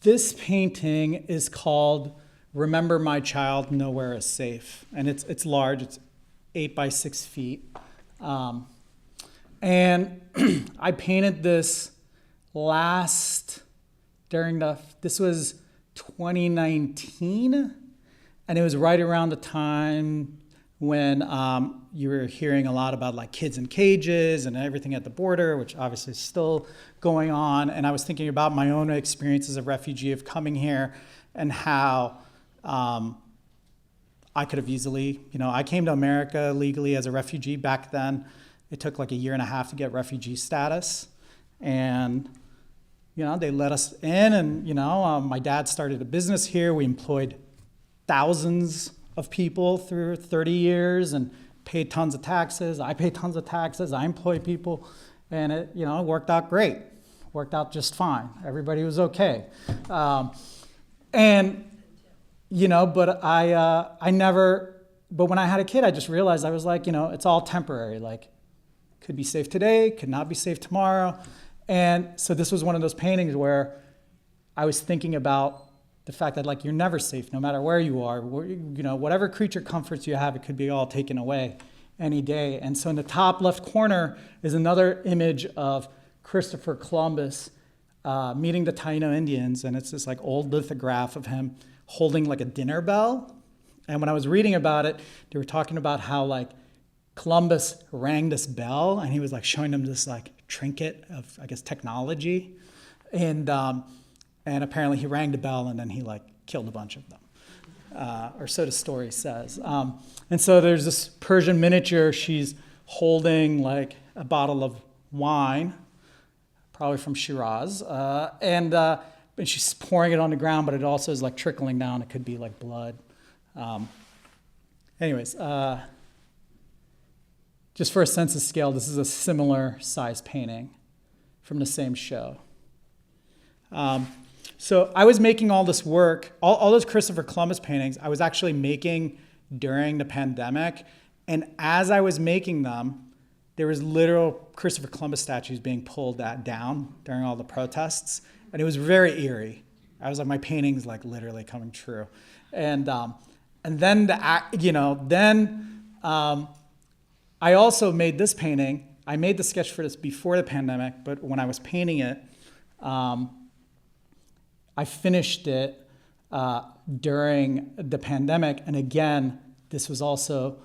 This painting is called Remember My Child, Nowhere is Safe. And it's large, it's 8 by 6 feet. And I painted this this was 2019. And it was right around the time when you were hearing a lot about like kids in cages and everything at the border, which obviously is still going on. And I was thinking about my own experience as a refugee of coming here, and how I could have easily, you know, I came to America legally as a refugee back then. It took like a year and a half to get refugee status. And, you know, they let us in, and, you know, my dad started a business here. We employed thousands of people through 30 years and paid tons of taxes. I paid tons of taxes. I employed people, and it, you know, worked out great. Worked out just fine. Everybody was okay. And, you know, but but when I had a kid, I just realized, I was like, you know, it's all temporary. Like, could be safe today, could not be safe tomorrow. And so this was one of those paintings where I was thinking about the fact that, like, you're never safe, no matter where you are. You know, whatever creature comforts you have, it could be all taken away any day. And so in the top left corner is another image of Christopher Columbus meeting the Taino Indians, and it's this like old lithograph of him holding like a dinner bell. And when I was reading about it, they were talking about how like Columbus rang this bell, and he was like showing them this like trinket of, I guess, technology. And apparently he rang the bell, and then he like killed a bunch of them. Or so the story says. And so there's this Persian miniature. She's holding like a bottle of wine, probably from Shiraz, and she's pouring it on the ground, but it also is like trickling down. It could be like blood. Anyways, just for a sense of scale, this is a similar size painting from the same show. So I was making all this work, all those Christopher Columbus paintings, I was actually making during the pandemic. And as I was making them, there was literal Christopher Columbus statues being pulled down during all the protests. And it was very eerie. I was like, my painting's like literally coming true. And then, I also made this painting. I made the sketch for this before the pandemic, but when I was painting it, I finished it during the pandemic. And again, this was also,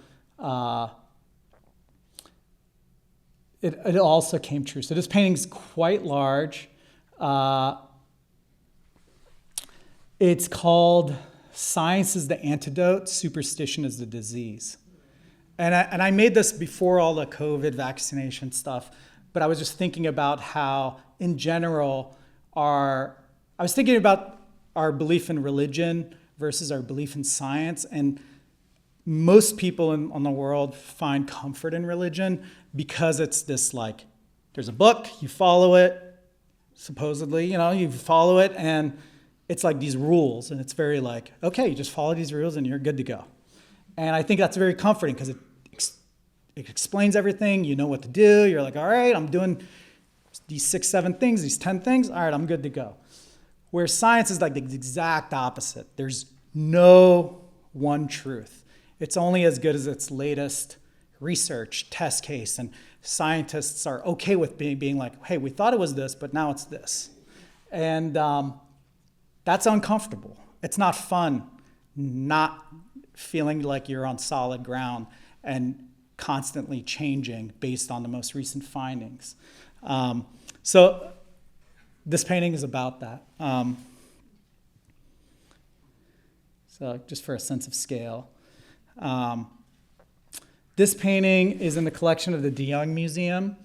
it also came true. So this painting's quite large. It's called Science is the Antidote, Superstition is the Disease. And I made this before all the COVID vaccination stuff, but I was just thinking about how, in general, I was thinking about our belief in religion versus our belief in science. And most people in the world find comfort in religion because it's this like, there's a book, you follow it, supposedly, you follow it, and it's like these rules. And it's very like, okay, you just follow these rules and you're good to go. And I think that's very comforting because it explains everything. You know what to do. You're like, all right, I'm doing these 6, 7 things, these 10 things. All right, I'm good to go. Where science is like the exact opposite. There's no one truth. It's only as good as its latest research, test case, and scientists are okay with being like, hey, we thought it was this, but now it's this. And that's uncomfortable. It's not fun not feeling like you're on solid ground and constantly changing based on the most recent findings. So this painting is about that. So just for a sense of scale. This painting is in the collection of the de Young Museum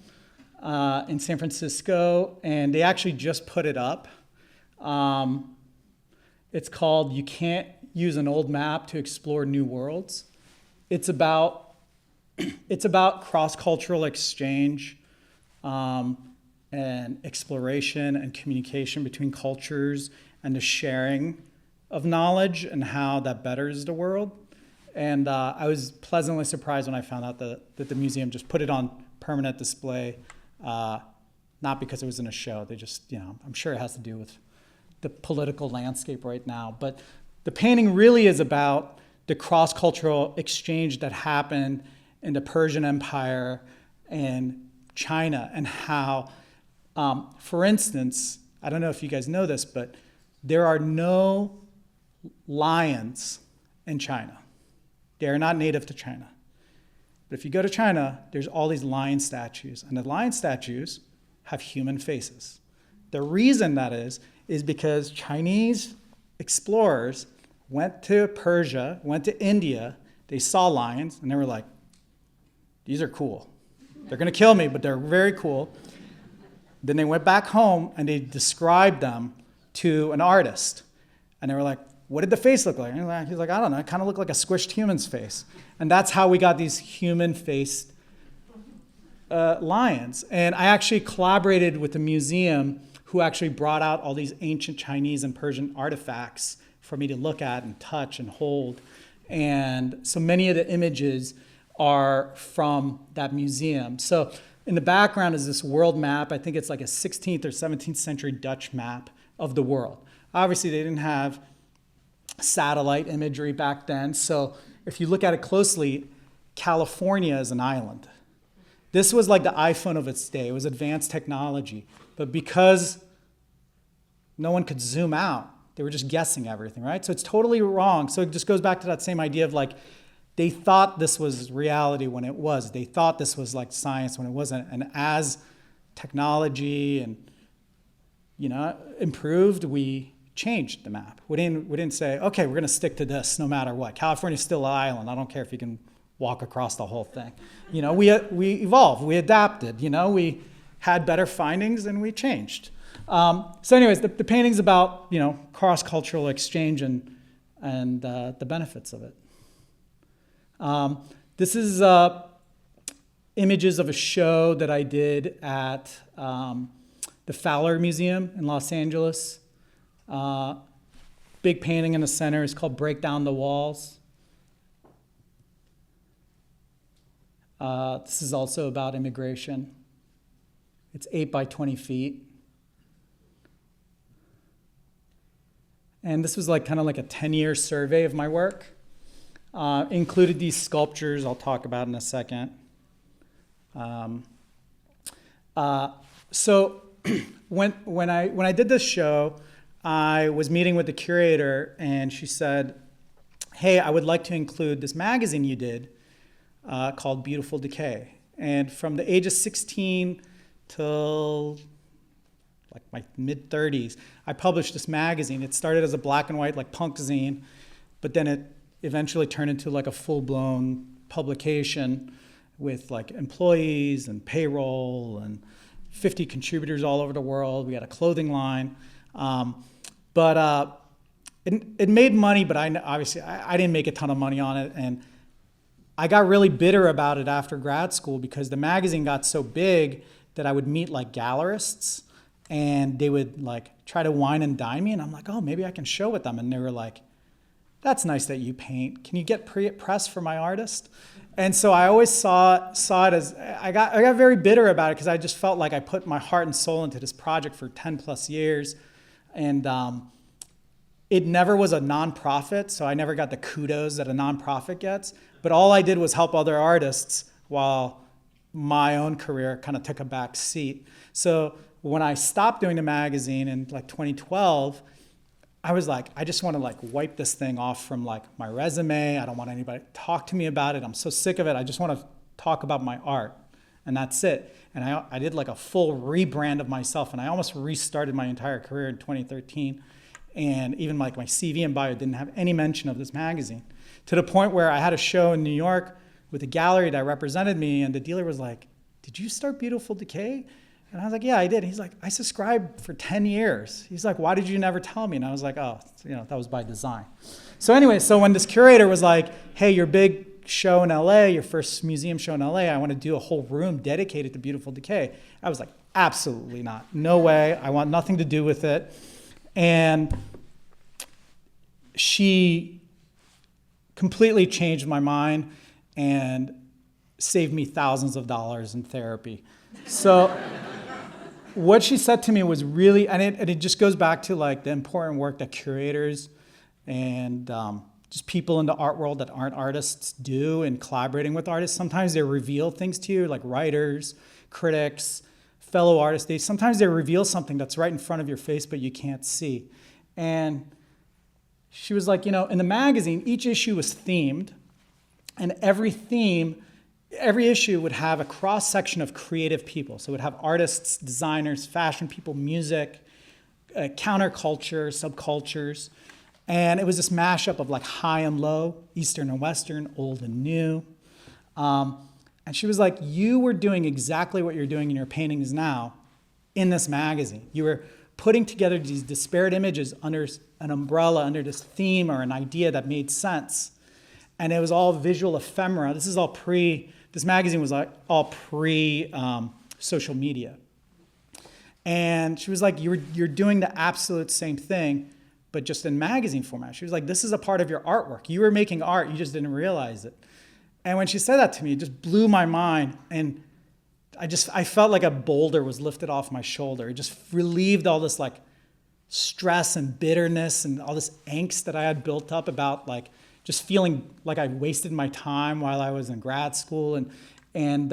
in San Francisco, and they actually just put it up. It's called You Can't Use an Old Map to Explore New Worlds. It's about cross-cultural exchange and exploration and communication between cultures and the sharing of knowledge and how that betters the world. And I was pleasantly surprised when I found out that the museum just put it on permanent display, not because it was in a show. They just, I'm sure it has to do with the political landscape right now. But the painting really is about the cross-cultural exchange that happened in the Persian Empire and China, and how, for instance, I don't know if you guys know this, but there are no lions in China. They are not native to China. But if you go to China, there's all these lion statues, and the lion statues have human faces. The reason that is because Chinese explorers went to Persia, went to India, they saw lions, and they were like, these are cool. They're going to kill me, but they're very cool. Then they went back home, and they described them to an artist. And they were like, what did the face look like? And he's like, I don't know. It kind of looked like a squished human's face. And that's how we got these human-faced lions. And I actually collaborated with the museum who actually brought out all these ancient Chinese and Persian artifacts for me to look at and touch and hold. And so many of the images are from that museum. So in the background is this world map. I think it's like a 16th or 17th century Dutch map of the world. Obviously, they didn't have satellite imagery back then. So if you look at it closely, California is an island. This was like the iPhone of its day. It was advanced technology. But because no one could zoom out. They were just guessing everything, right? So it's totally wrong. So it just goes back to that same idea of like, they thought this was reality when it was. They thought this was like science when it wasn't. And as technology and, improved, we changed the map. We didn't say, okay, we're gonna stick to this no matter what. California's still an island. I don't care if you can walk across the whole thing. We evolved, we adapted, we had better findings and we changed. So anyways, the painting's about, cross-cultural exchange and the benefits of it. This is images of a show that I did at the Fallah Museum in Los Angeles. Big painting in the center is called Break Down the Walls. This is also about immigration. It's 8 by 20 feet. And this was kind of like a 10-year survey of my work. Included these sculptures I'll talk about in a second. So when I did this show, I was meeting with the curator and she said, hey, I would like to include this magazine you did called Beautiful Decay. And from the age of 16 till my mid-30s, I published this magazine. It started as a black and white punk zine, but then it eventually turned into a full-blown publication with employees and payroll and 50 contributors all over the world. We had a clothing line. But it made money, but obviously I didn't make a ton of money on it. And I got really bitter about it after grad school because the magazine got so big that I would meet gallerists and they would try to wine and dine me. And I'm like, oh, maybe I can show with them. And they were like, that's nice that you paint. Can you get press for my artist? And so I always saw it as, I got very bitter about it because I just felt like I put my heart and soul into this project for 10 plus years. And it never was a nonprofit, so I never got the kudos that a nonprofit gets. But all I did was help other artists while my own career kind of took a back seat. So when I stopped doing the magazine in 2012, I was like, I just want to wipe this thing off from my resume. I don't want anybody to talk to me about it. I'm so sick of it. I just want to talk about my art, and that's it. And I did a full rebrand of myself, and I almost restarted my entire career in 2013. And even my CV and bio didn't have any mention of this magazine, to the point where I had a show in New York with a gallery that represented me, and the dealer was like, did you start Beautiful Decay? And I was like, yeah, I did. He's like, I subscribed for 10 years. He's like, why did you never tell me? And I was like, oh, that was by design. So anyway, so when this curator was like, hey, your big show in LA, your first museum show in LA, I want to do a whole room dedicated to Beautiful Decay. I was like, absolutely not. No way. I want nothing to do with it. And she completely changed my mind and saved me thousands of dollars in therapy. So what she said to me was really, and it just goes back to the important work that curators and just people in the art world that aren't artists do in collaborating with artists. Sometimes they reveal things to you, like writers, critics, fellow artists. Sometimes they reveal something that's right in front of your face, but you can't see. And she was like, in the magazine, each issue was themed, and every issue would have a cross-section of creative people. So it would have artists, designers, fashion people, music, counterculture, subcultures. And it was this mashup of high and low, Eastern and Western, old and new. And she was like, you were doing exactly what you're doing in your paintings now in this magazine. You were putting together these disparate images under an umbrella, under this theme or an idea that made sense. And it was all visual ephemera. This magazine was all pre-social media. And she was like, you're doing the absolute same thing, but just in magazine format. She was like, this is a part of your artwork. You were making art, you just didn't realize it. And when she said that to me, it just blew my mind. And I felt like a boulder was lifted off my shoulder. It just relieved all this stress and bitterness and all this angst that I had built up about just feeling like I wasted my time while I was in grad school. And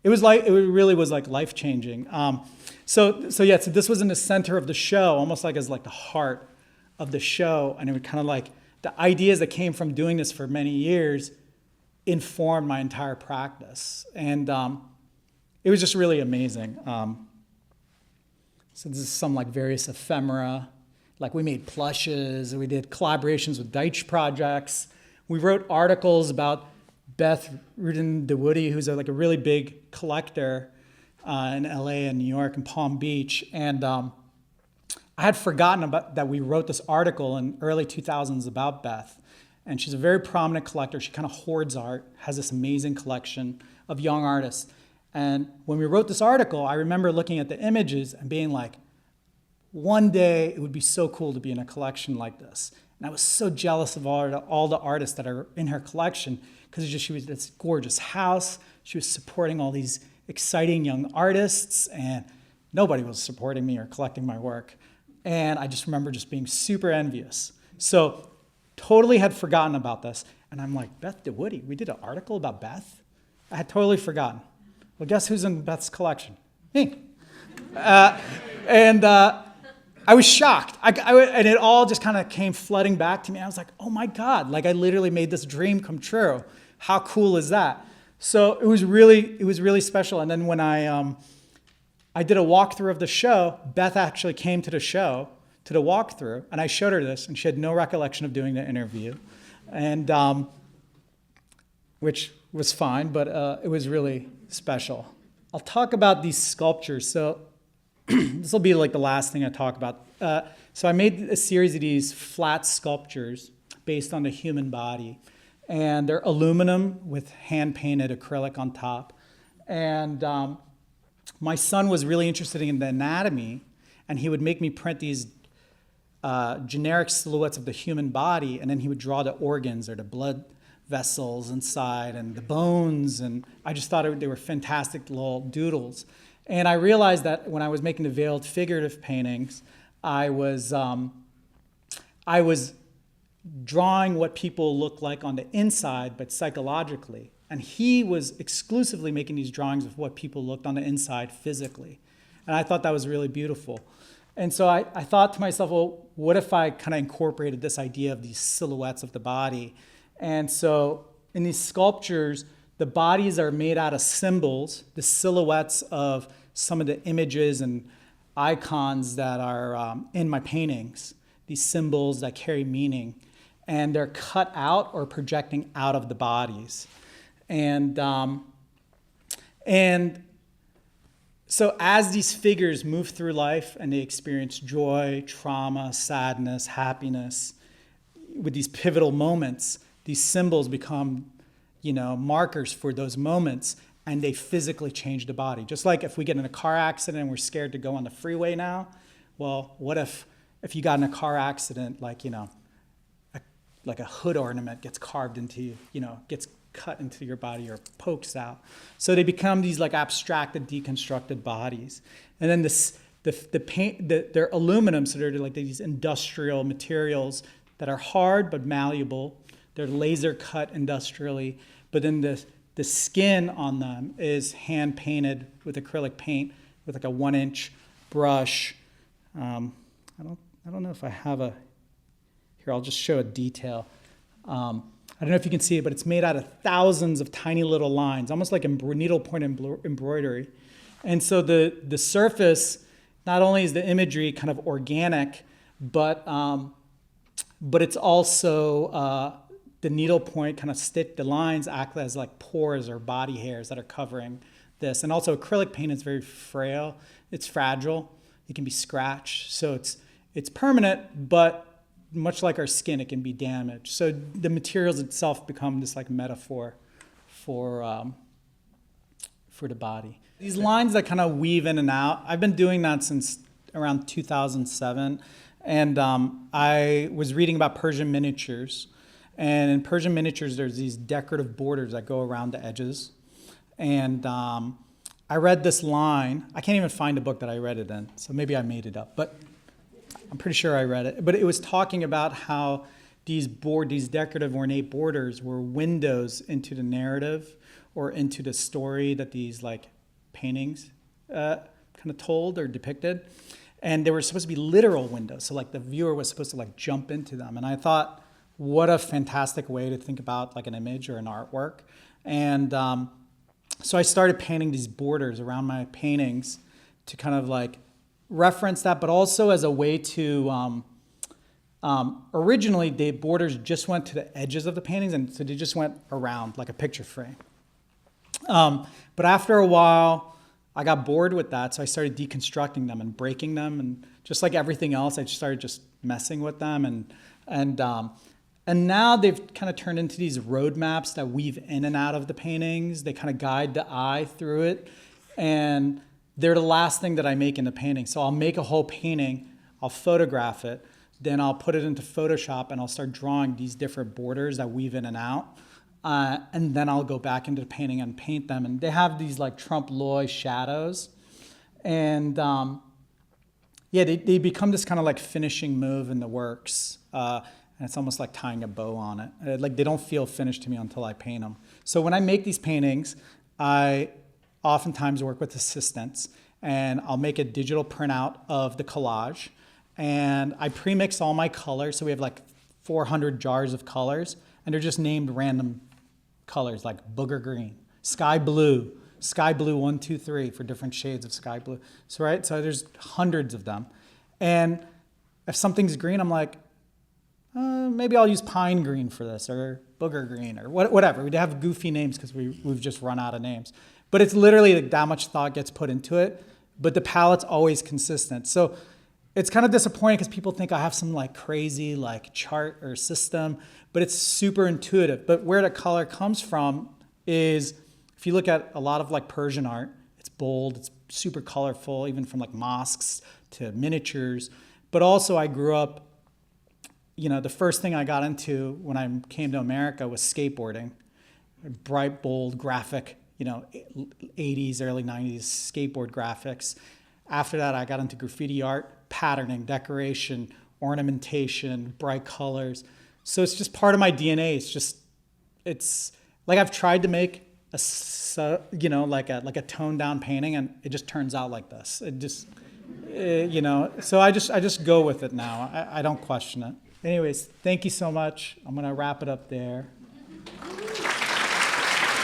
it really was like life changing. So this was in the center of the show, almost like as like the heart of the show, and it would kind of like the ideas that came from doing this for many years informed my entire practice, and it was just really amazing. So this is some like various ephemera. Like we made plushes, we did collaborations with Deitch projects. We wrote articles about Beth Rudin DeWoody, who's like a really big collector in LA and New York and Palm Beach. And I had forgotten about that we wrote this article in early 2000s about Beth. And she's a very prominent collector. She kind of hoards art, has this amazing collection of young artists. And when we wrote this article, I remember looking at the images and being like, one day it would be so cool to be in a collection like this. And I was so jealous of all the artists that are in her collection, because she was this gorgeous house. She was supporting all these exciting young artists, and nobody was supporting me or collecting my work. And I just remember just being super envious. So totally had forgotten about this. And I'm like, Beth DeWoody, we did an article about Beth? I had totally forgotten. Well, guess who's in Beth's collection? Me. I was shocked. And it all just kind of came flooding back to me. I was like, oh my God, like I literally made this dream come true. How cool is that? So it was really special. And then when I did a walkthrough of the show, Beth actually came to the show, to the walkthrough, and I showed her this, and she had no recollection of doing the interview, and which was fine, but it was really special. I'll talk about these sculptures. So this will be like the last thing I talk about. So I made a series of these flat sculptures based on the human body. And they're aluminum with hand-painted acrylic on top. And my son was really interested in the anatomy, and he would make me print these generic silhouettes of the human body, and then he would draw the organs or the blood vessels inside and the bones. And I just thought they were fantastic little doodles. And I realized that when I was making the veiled figurative paintings, I was drawing what people look like on the inside, but psychologically. And he was exclusively making these drawings of what people looked on the inside physically. And I thought that was really beautiful. And so I thought to myself, well, what if I kind of incorporated this idea of these silhouettes of the body? And so in these sculptures, the bodies are made out of symbols, the silhouettes of some of the images and icons that are in my paintings, these symbols that carry meaning. And they're cut out or projecting out of the bodies. And so as these figures move through life and they experience joy, trauma, sadness, happiness, with these pivotal moments, these symbols become, markers for those moments, and they physically change the body. Just like if we get in a car accident and we're scared to go on the freeway now, well, what if you got in a car accident, like a hood ornament gets carved into you, gets cut into your body or pokes out. So they become these like abstracted, deconstructed bodies. And then they're aluminum, so they're like these industrial materials that are hard but malleable. They're laser cut industrially, but then the skin on them is hand painted with acrylic paint with like a 1-inch brush. I don't know if I have here I'll just show a detail. I don't know if you can see it, but it's made out of thousands of tiny little lines, almost like needlepoint embroidery. And so the surface, not only is the imagery kind of organic, but it's also the needlepoint kind of the lines act as like pores or body hairs that are covering this. And also acrylic paint is very frail. It's fragile. It can be scratched. So it's permanent, but much like our skin, it can be damaged. So the materials itself become this like metaphor for the body. These lines that kind of weave in and out, I've been doing that since around 2007. And I was reading about Persian miniatures. And in Persian miniatures, there's these decorative borders that go around the edges. And I read this line. I can't even find a book that I read it in, so maybe I made it up. But I'm pretty sure I read it. But it was talking about how these decorative ornate borders were windows into the narrative or into the story that these like paintings kind of told or depicted. And they were supposed to be literal windows. So like the viewer was supposed to like jump into them. And I thought, what a fantastic way to think about like an image or an artwork. And so I started painting these borders around my paintings to kind of like reference that, but also as a way to, originally the borders just went to the edges of the paintings, and so they just went around like a picture frame. But after a while, I got bored with that, so I started deconstructing them and breaking them, and just like everything else, I just started just messing with them, and now they've kind of turned into these roadmaps that weave in and out of the paintings. They kind of guide the eye through it, and they're the last thing that I make in the painting. So I'll make a whole painting, I'll photograph it, then I'll put it into Photoshop and I'll start drawing these different borders that weave in and out. And then I'll go back into the painting and paint them. And they have these like trompe-l'oeil shadows. And yeah, they become this kind of like finishing move in the works. And it's almost like tying a bow on it. Like they don't feel finished to me until I paint them. So when I make these paintings, I oftentimes work with assistants, and I'll make a digital printout of the collage, and I pre-mix all my colors. So we have like 400 jars of colors, and they're just named random colors like booger green, sky blue 1, 2, 3 for different shades of sky blue. So right, so there's hundreds of them, and if something's green, I'm like, maybe I'll use pine green for this, or booger green, or whatever. We have goofy names because we've just run out of names. But it's literally like that much thought gets put into it, but the palette's always consistent. So it's kind of disappointing because people think I have some like crazy like chart or system, but it's super intuitive. But where the color comes from is, if you look at a lot of like Persian art, it's bold, it's super colorful, even from like mosques to miniatures. But also I grew up, you know, the first thing I got into when I came to America was skateboarding. Bright, bold, graphic, you know, 80s, early 90s skateboard graphics. After that, I got into graffiti art, patterning, decoration, ornamentation, bright colors. So it's just part of my DNA. It's like I've tried to make you know, like a toned down painting, and it just turns out like this. It just, you know, so I just go with it now. I don't question it. Anyways, thank you so much. I'm gonna wrap it up there.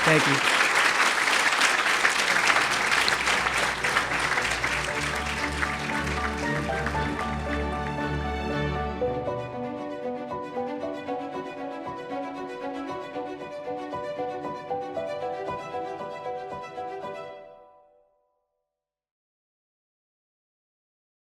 Thank you.